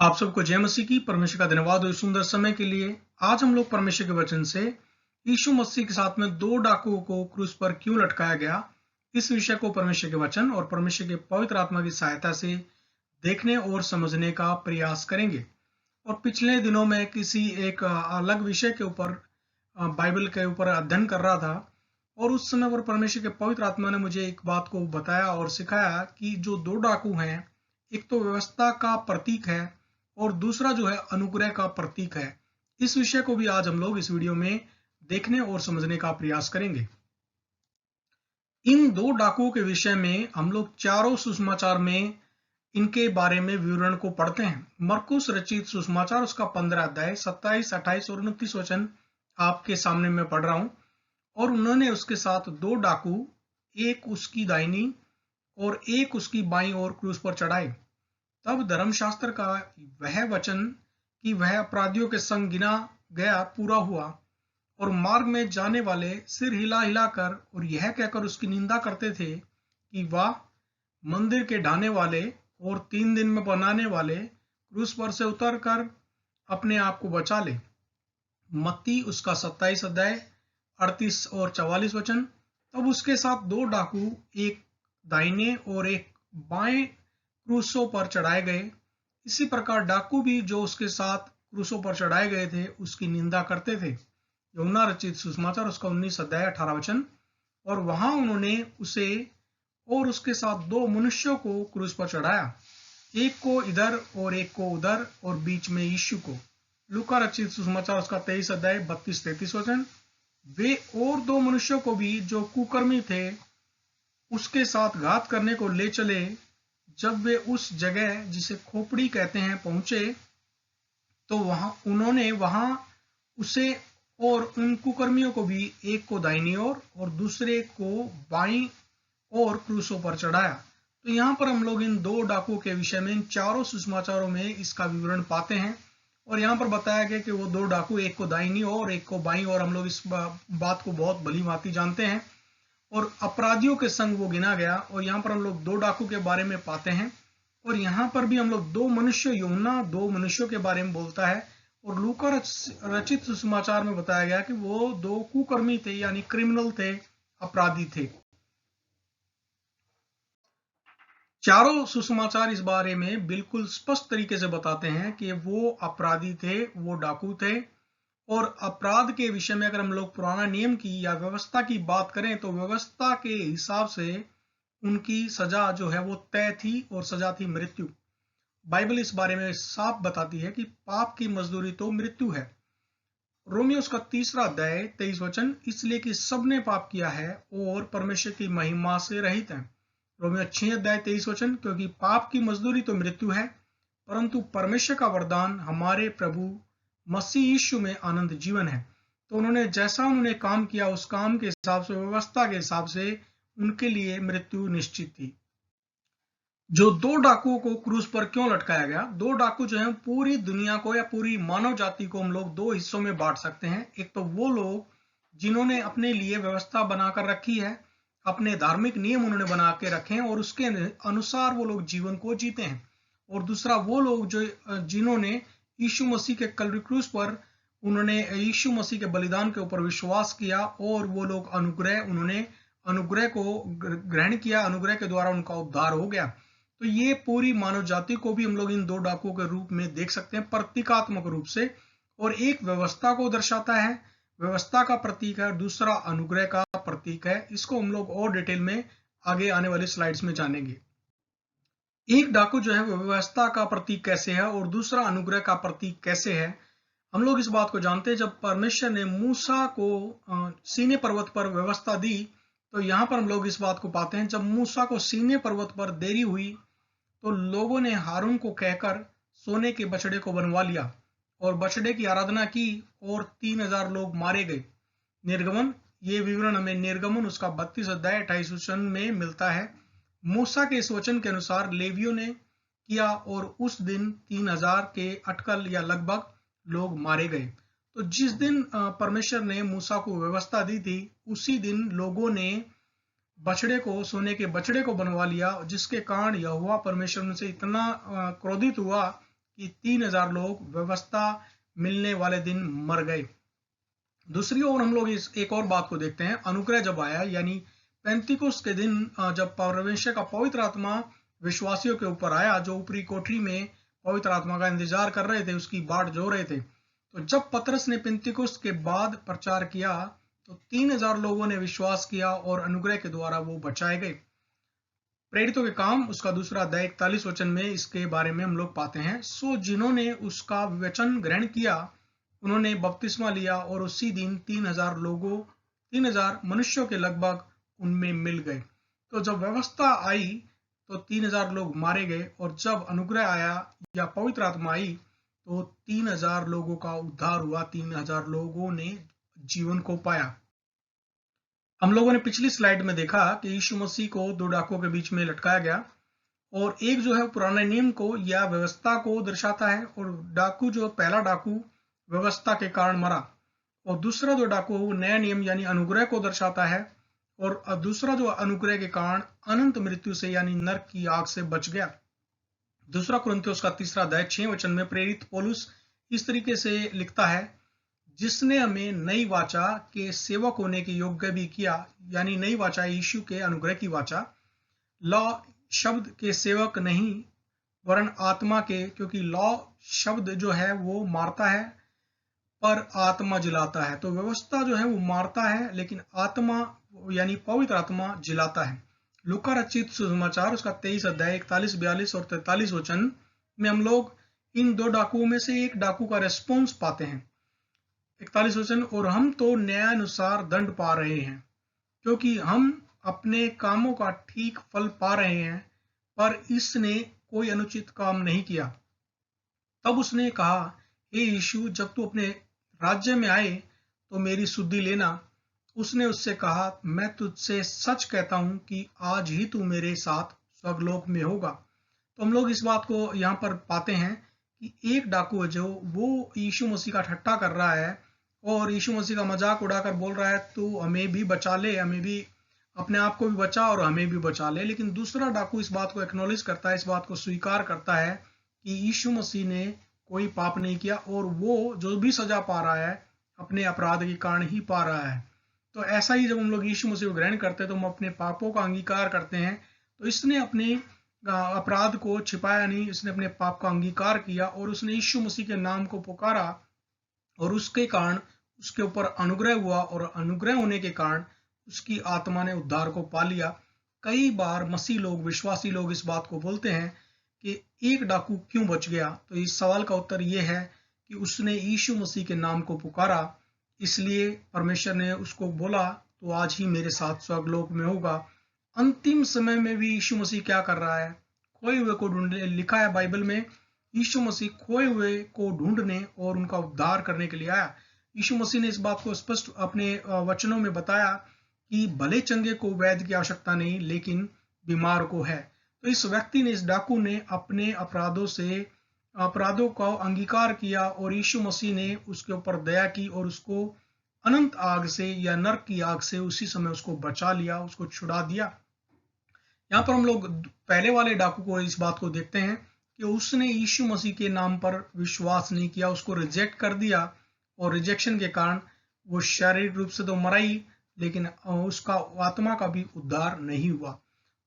आप सबको जय मसीह की। परमेश्वर का धन्यवाद हो इस सुंदर समय के लिए। आज हम लोग परमेश्वर के वचन से यीशु मसीह के साथ में दो डाकुओं को क्रूस पर क्यों लटकाया गया, इस विषय को परमेश्वर के वचन और परमेश्वर के पवित्र आत्मा की सहायता से देखने और समझने का प्रयास करेंगे। और पिछले दिनों में किसी एक अलग विषय के ऊपर बाइबल के ऊपर अध्ययन कर रहा था, और उस समय पर परमेश्वर के पवित्र आत्मा ने मुझे एक बात को बताया और सिखाया कि जो दो डाकू हैं, एक तो व्यवस्था का प्रतीक है और दूसरा जो है अनुग्रह का प्रतीक है। इस विषय को भी आज हम लोग इस वीडियो में देखने और समझने का प्रयास करेंगे। इन दो डाकुओं के विषय में हम लोग चारों सुसमाचार में इनके बारे में विवरण को पढ़ते हैं। मरकुस रचित सुसमाचार उसका 15 अध्याय 27, 28 और 29 वचन आपके सामने मैं पढ़ रहा हूं। और उन्होंने उसके साथ दो डाकू, एक उसकी दाहिनी और एक उसकी बाईं ओर क्रूस पर चढ़ाए। तब धर्मशास्त्र का वह वचन कि वह अपराधियों के संग गिना गया पूरा हुआ, और मार्ग में जाने वाले सिर हिला हिलाकर और यह कहकर उसकी निंदा करते थे कि वाह, मंदिर के ढाने वाले और 3 दिन में बनाने वाले, क्रूस पर से उतर कर अपने आप को बचा ले। मत्ती उसका 27 अध्याय 38 और 44 वचन। तब उसके साथ दो डाकू, एक दाहिने और एक बाएं क्रूसों पर चढ़ाए गए। इसी प्रकार डाकू भी जो उसके साथ क्रूसों पर चढ़ाए गए थे उसकी निंदा करते थे। यूहन्ना रचित सुसमाचार उसका 19 अध्याय 18 वचन। और वहां उन्होंने उसे और उसके साथ दो मनुष्यों को क्रूस पर चढ़ाया, एक को इधर और एक को उधर, और बीच में यीशु को। लूका रचित सुसमाचार उसका 23 अध्याय 32-33 वचन। वे और दो मनुष्यों को भी जो कुकर्मी थे उसके साथ घात करने को ले चले। जब वे उस जगह जिसे खोपड़ी कहते हैं पहुंचे, तो उन्होंने वहां उसे और उन कुकर्मियों को भी, एक को दाहिनी ओर और दूसरे को बाईं ओर क्रूसों पर चढ़ाया। तो यहाँ पर हम लोग इन दो डाकुओं के विषय में इन चारों सुसमाचारों में इसका विवरण पाते हैं। और यहाँ पर बताया गया कि वो दो डाकू, एक को दाहिनी ओर एक को बाईं ओर। हम लोग इस बात को बहुत भली भांति जानते हैं। और अपराधियों के संग वो गिना गया। और यहाँ पर हम लोग दो डाकू के बारे में पाते हैं। और यहाँ पर भी हम लोग दो मनुष्य, यूहन्ना दो मनुष्यों के बारे में बोलता है। और लूका रचित सुसमाचार में बताया गया कि वो दो कुकर्मी थे, यानी क्रिमिनल थे, अपराधी थे। चारों सुसमाचार इस बारे में बिल्कुल स्पष्ट तरीके से बताते हैं कि वो अपराधी थे, वो डाकू थे। और अपराध के विषय में अगर हम लोग पुराना नियम की या व्यवस्था की बात करें, तो व्यवस्था के हिसाब से उनकी सजा जो है वो तय थी, और सजा थी मृत्यु। बाइबल इस बारे में साफ बताती है कि पाप की मजदूरी तो मृत्यु है। रोमियो उसका 3 अध्याय 23 वचन। इसलिए कि सबने पाप किया है और परमेश्वर की महिमा से रहित है। रोमियो 6 अध्याय 23 वचन। क्योंकि पाप की मजदूरी तो मृत्यु है, परंतु परमेश्वर का वरदान हमारे प्रभु मसीह यीशु में आनंद जीवन है। तो उन्होंने जैसा उन्होंने काम किया, उस काम के हिसाब से, व्यवस्था के हिसाब से उनके लिए मृत्यु निश्चित थी। जो दो डाकुओं को क्रूस पर क्यों लटकाया गया? दो डाकू जो है पूरी दुनिया को या पूरी मानव जाति को हम लोग दो हिस्सों में बांट सकते हैं। एक तो वो लोग जिन्होंने अपने लिए व्यवस्था बनाकर रखी है, अपने धार्मिक नियम उन्होंने बना के रखे हैं और उसके अनुसार वो लोग जीवन को जीते हैं। और दूसरा वो लोग जो जिन्होंने यीशु मसीह के कल्वरी क्रूस पर, उन्होंने यीशु मसीह के बलिदान के ऊपर विश्वास किया, और वो लोग उन्होंने अनुग्रह को ग्रहण किया, अनुग्रह के द्वारा उनका उद्धार हो गया। तो ये पूरी मानव जाति को भी हम लोग इन दो डाकुओं के रूप में देख सकते हैं, प्रतीकात्मक रूप से। और एक व्यवस्था को दर्शाता है, व्यवस्था का प्रतीक है, दूसरा अनुग्रह का प्रतीक है। इसको हम लोग और डिटेल में आगे आने वाली स्लाइड्स में जानेंगे। एक डाकू जो है वो व्यवस्था का प्रतीक कैसे है और दूसरा अनुग्रह का प्रतीक कैसे है, हम लोग इस बात को जानते हैं। जब परमेश्वर ने मूसा को सीनै पर्वत पर व्यवस्था दी, तो यहाँ पर हम लोग इस बात को पाते हैं, जब मूसा को सीनै पर्वत पर देरी हुई तो लोगों ने हारून को कहकर सोने के बछड़े को बनवा लिया और बछड़े की आराधना की, और 3000 लोग मारे गए। निर्गमन, ये विवरण हमें निर्गमन उसका 32 अध्याय 28 वचन में मिलता है। मूसा के इस वचन के अनुसार लेवियों ने किया, और उस दिन 3000 के अटकल या लगभग लोग मारे गए। तो जिस दिन परमेश्वर ने मूसा को व्यवस्था दी थी, उसी दिन लोगों ने बछड़े को, सोने के बछड़े को बनवा लिया, जिसके कारण यहोवा परमेश्वर उनसे इतना क्रोधित हुआ कि 3000 लोग व्यवस्था मिलने वाले दिन मर गए। दूसरी ओर हम लोग इस एक और बात को देखते हैं, अनुग्रह जब आया यानी पेंतिकुस्त के दिन जब परमेश्वर का पवित्र आत्मा विश्वासियों के ऊपर आया, जो ऊपरी कोठरी में पवित्र आत्मा का इंतजार कर रहे थे, उसकी बाट जो रहे थे। तो जब पतरस ने पेंतिकुस्त के बाद प्रचार किया तो 3000 लोगों ने विश्वास किया और अनुग्रह के द्वारा वो बचाए गए। प्रेरितों के काम उसका दूसरा अध्याय 41 वचन में इसके बारे में हम लोग पाते हैं। सो जिन्होंने उसका वचन ग्रहण किया उन्होंने बपतिस्मा लिया और उसी दिन 3000 मनुष्यों के लगभग उनमें मिल गए। तो जब व्यवस्था आई तो 3000 लोग मारे गए, और जब अनुग्रह आया या पवित्र आत्मा आई तो 3000 लोगों का उद्धार हुआ, 3000 लोगों ने जीवन को पाया। हम लोगों ने पिछली स्लाइड में देखा कि यीशु मसीह को दो डाकुओं के बीच में लटकाया गया, और एक जो है पुराने नियम को या व्यवस्था को दर्शाता है, और डाकू जो पहला डाकू व्यवस्था के कारण मरा, और दूसरा जो डाकू नया नियम यानी अनुग्रह को दर्शाता है, और दूसरा जो अनुग्रह के कारण अनंत मृत्यु से यानी नरक की आग से बच गया। दूसरा कुरिन्थियों का तीसरा अध्याय 6 वचन में प्रेरित पौलुस इस तरीके से लिखता है, जिसने हमें नई वाचा के सेवक होने के योग्य भी किया, यानी नई वाचा यीशु के अनुग्रह की वाचा, लॉ शब्द के सेवक नहीं वरन आत्मा के, क्योंकि लॉ शब्द जो है वो मारता है पर आत्मा जिलाता है। तो व्यवस्था जो है वो मारता है, लेकिन आत्मा यानी पवित्र आत्मा जिलाता है। लूका रचित सुसमाचार उसका 23 अध्याय 41, 42 और 43 वचन में हम लोग इन दो डाकुओं में से एक डाकू का रेस्पॉन्स पाते हैं। 41 वचन, और हम तो न्यायानुसार दंड पा रहे हैं, क्योंकि हम अपने कामों का ठीक फल पा रहे हैं, पर इसने कोई अनुचित काम नहीं किया। तब उसने कहा, हे यीशु, जब तू अपने राज्य में आए तो मेरी सुधि लेना। उसने उससे कहा, मैं तुझसे सच कहता हूं कि आज ही तू मेरे साथ स्वर्गलोक में होगा। तो हम लोग इस बात को यहाँ पर पाते हैं कि एक डाकू है जो वो यीशु मसीह का ठट्टा कर रहा है और यीशु मसीह का मजाक उड़ाकर बोल रहा है, तू हमें भी बचा ले, हमें भी, अपने आप को भी बचा और हमें भी बचा ले। लेकिन दूसरा डाकू इस बात को एक्नॉलेज करता है, इस बात को स्वीकार करता है कि यीशु मसीह ने कोई पाप नहीं किया, और वो जो भी सजा पा रहा है अपने अपराध के कारण ही पा रहा है। तो ऐसा ही जब हम लोग यीशु मसीह को ग्रहण करते हैं तो हम अपने पापों का अंगीकार करते हैं। तो इसने अपने अपराध को छिपाया नहीं, इसने अपने पाप का अंगीकार किया और उसने यीशु मसीह के नाम को पुकारा, और उसके कारण उसके ऊपर अनुग्रह हुआ, और अनुग्रह होने के कारण उसकी आत्मा ने उद्धार को पा लिया। कई बार मसीह लोग, विश्वासी लोग इस बात को बोलते हैं कि एक डाकू क्यों बच गया। तो इस सवाल का उत्तर यह है कि उसने यीशु मसीह के नाम को पुकारा, इसलिए परमेश्वर ने उसको बोला तो आज ही मेरे साथ स्वर्गलोक में होगा। अंतिम समय में भी यीशु मसीह क्या कर रहा है? खोए हुए को ढूंढने, लिखा है बाइबल में, यीशु मसीह खोए हुए को ढूंढने और उनका उद्धार करने के लिए आया। यीशु मसीह ने इस बात को स्पष्ट अपने वचनों में बताया कि भले चंगे को वैद्य की आवश्यकता नहीं, लेकिन बीमार को है। तो इस व्यक्ति ने, इस डाकू ने अपने अपराधों का अंगीकार किया और यीशु मसीह ने उसके ऊपर दया की और उसको अनंत आग से या नरक की आग से उसी समय उसको बचा लिया, उसको छुड़ा दिया। यहाँ पर हम लोग पहले वाले डाकू को इस बात को देखते हैं कि उसने यीशु मसीह के नाम पर विश्वास नहीं किया, उसको रिजेक्ट कर दिया, और रिजेक्शन के कारण वो शारीरिक रूप से तो मरा ही, लेकिन उसका आत्मा का भी उद्धार नहीं हुआ।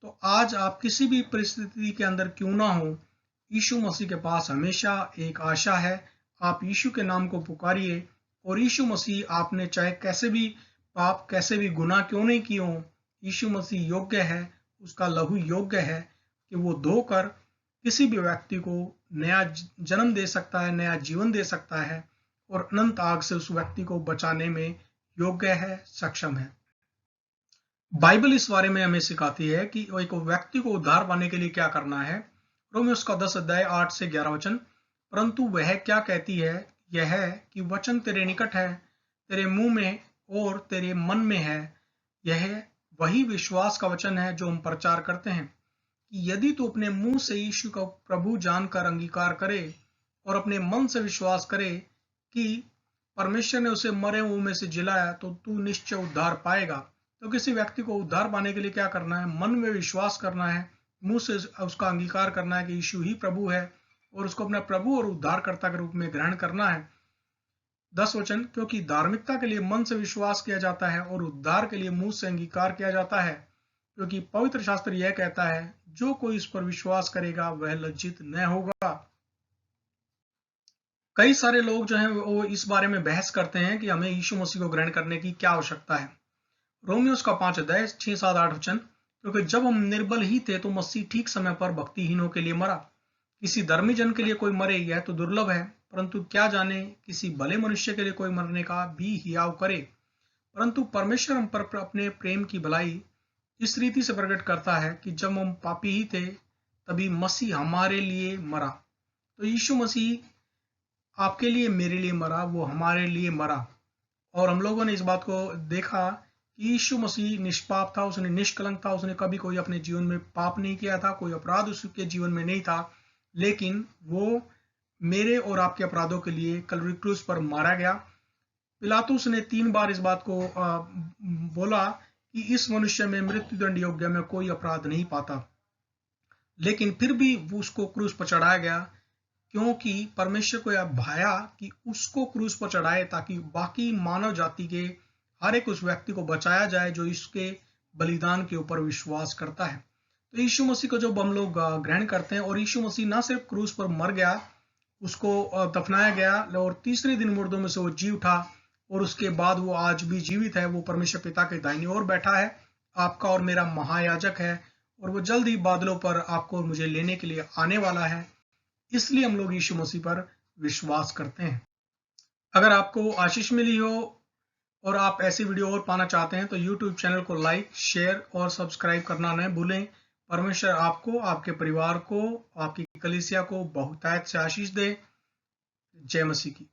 तो आज आप किसी भी परिस्थिति के अंदर क्यों ना हो, यीशु मसीह के पास हमेशा एक आशा है। आप यीशु के नाम को पुकारिए और यीशु मसीह, आपने चाहे कैसे भी पाप, कैसे भी गुनाह क्यों नहीं किए हो, यीशु मसीह योग्य है, उसका लहू योग्य है कि वो धोकर किसी भी व्यक्ति को नया जन्म दे सकता है, नया जीवन दे सकता है, और अनंत आग से उस व्यक्ति को बचाने में योग्य है, सक्षम है। बाइबल इस बारे में हमें सिखाती है कि एक व्यक्ति को उद्धार पाने के लिए क्या करना है। रोमियो उसका 10 अध्याय 8 से 11 वचन, परंतु वह क्या कहती है, यह है कि वचन तेरे निकट है, तेरे मुंह में और तेरे मन में है। यह वही विश्वास का वचन है जो हम प्रचार करते हैं कि यदि तू अपने मुंह से यीशु का प्रभु जानकर अंगीकार करे और अपने मन से विश्वास करे कि परमेश्वर ने उसे मरे हुए में से जिलाया, तो तू निश्चय उद्धार पाएगा। तो किसी व्यक्ति को उद्धार पाने के लिए क्या करना है? मन में विश्वास करना है, मुंह से उसका अंगीकार करना है कि यीशु ही प्रभु है, और उसको अपना प्रभु और उद्धारकर्ता के रूप में ग्रहण करना है। 10 वचन, क्योंकि धार्मिकता के लिए मन से विश्वास किया जाता है और उद्धार के लिए मुंह से अंगीकार किया जाता है, क्योंकि पवित्र शास्त्र यह कहता है, जो कोई इस पर विश्वास करेगा वह लज्जित न होगा। कई सारे लोग जो हैं वो इस बारे में बहस करते हैं कि हमें यीशु मसीह को ग्रहण करने की क्या आवश्यकता है। रोमियोस का 5 अध्याय 6, 7, 8 वचन, क्योंकि जब हम निर्बल ही थे तो मसीह ठीक समय पर भक्तिहीनों के लिए मरा। किसी धर्मी जन के लिए कोई मरे यह तो दुर्लभ है, परंतु क्या जाने किसी भले मनुष्य के लिए कोई मरने का भी हियाव करे। परंतु परमेश्वर हम पर अपने प्रेम की भलाई इस रीति से प्रकट करता है कि जब हम पापी ही थे तभी मसीह हमारे लिए मरा। तो यीशु मसीह आपके लिए, मेरे लिए मरा, वो हमारे लिए मरा। और हम लोगों ने इस बात को देखा कि यीशु मसीह निष्पाप था, उसने निष्कलंक था, उसने कभी कोई अपने जीवन में पाप नहीं किया था, कोई अपराध उसके जीवन में नहीं था, लेकिन वो मेरे और आपके अपराधों के लिए कलवरी क्रूस पर मारा गया। पिलातुस ने 3 बार इस बात को बोला कि इस मनुष्य में मृत्युदंड योग्य में कोई अपराध नहीं पाता, लेकिन फिर भी वो उसको क्रूस पर चढ़ाया गया, क्योंकि परमेश्वर को यह भाया कि उसको क्रूस पर चढ़ाए ताकि बाकी मानव जाति के हर एक उस व्यक्ति को बचाया जाए जो इसके बलिदान के ऊपर विश्वास करता है। तो यीशु मसीह को जब हम लोग ग्रहण करते हैं, और यीशु मसीह ना सिर्फ क्रूस पर मर गया, उसको दफनाया गया और तीसरे दिन मुर्दों में से वो जी उठा, और उसके बाद वो आज भी जीवित है, वो परमेश्वर पिता के दाहिनी ओर बैठा है, आपका और मेरा महायाजक है, और वो जल्द ही बादलों पर आपको और मुझे लेने के लिए आने वाला है। इसलिए हम लोग यीशु मसीह पर विश्वास करते हैं। अगर आपको आशीष मिली हो और आप ऐसी वीडियो और पाना चाहते हैं तो YouTube चैनल को लाइक, शेयर और सब्सक्राइब करना न भूलें। परमेश्वर आपको, आपके परिवार को, आपकी कलीसिया को बहुतायत से आशीष दे। जय मसीह की।